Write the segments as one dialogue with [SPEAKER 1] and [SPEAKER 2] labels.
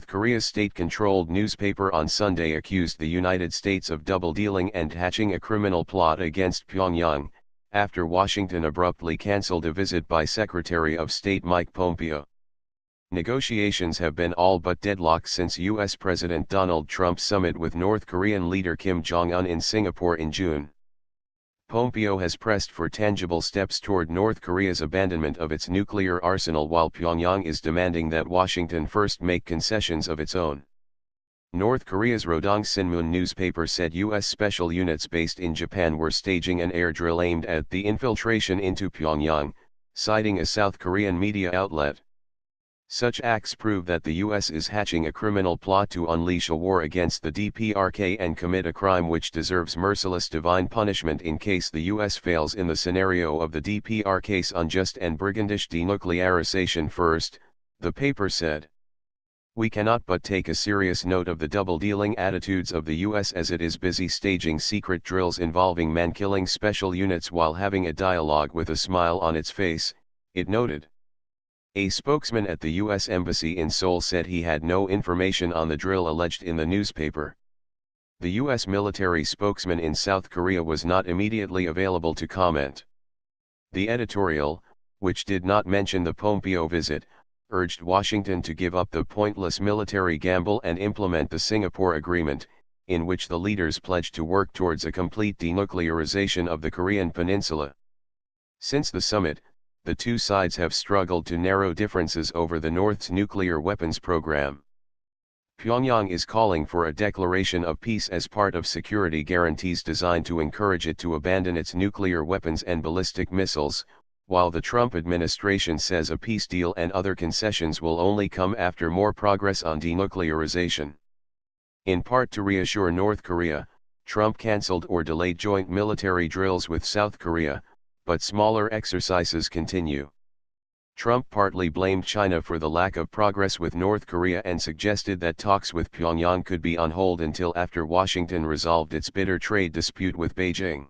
[SPEAKER 1] North Korea's state-controlled newspaper on Sunday accused the United States of double-dealing and hatching a criminal plot against Pyongyang, after Washington abruptly cancelled a visit by Secretary of State Mike Pompeo. Negotiations have been all but deadlocked since U.S. President Donald Trump's summit with North Korean leader Kim Jong-un in Singapore in June. Pompeo has pressed for tangible steps toward North Korea's abandonment of its nuclear arsenal, while Pyongyang is demanding that Washington first make concessions of its own. North Korea's Rodong Sinmun newspaper said U.S. special units based in Japan were staging an air drill aimed at the infiltration into Pyongyang, citing a South Korean media outlet. Such acts prove that the U.S. is hatching a criminal plot to unleash a war against the DPRK and commit a crime which deserves merciless divine punishment in case the U.S. fails in the scenario of the DPRK's unjust and brigandish denuclearization. First, the paper said. We cannot but take a serious note of the double-dealing attitudes of the U.S. as it is busy staging secret drills involving man-killing special units while having a dialogue with a smile on its face, it noted. A spokesman at the U.S. Embassy in Seoul said he had no information on the drill alleged in the newspaper. The U.S. military spokesman in South Korea was not immediately available to comment. The editorial, which did not mention the Pompeo visit, urged Washington to give up the pointless military gamble and implement the Singapore Agreement, in which the leaders pledged to work towards a complete denuclearization of the Korean peninsula. Since the summit, the two sides have struggled to narrow differences over the North's nuclear weapons program. Pyongyang is calling for a declaration of peace as part of security guarantees designed to encourage it to abandon its nuclear weapons and ballistic missiles, while the Trump administration says a peace deal and other concessions will only come after more progress on denuclearization. In part to reassure North Korea, Trump canceled or delayed joint military drills with South Korea, but smaller exercises continue. Trump partly blamed China for the lack of progress with North Korea and suggested that talks with Pyongyang could be on hold until after Washington resolved its bitter trade dispute with Beijing.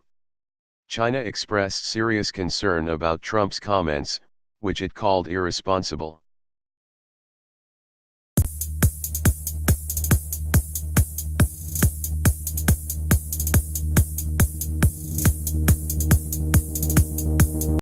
[SPEAKER 1] China expressed serious concern about Trump's comments, which it called irresponsible.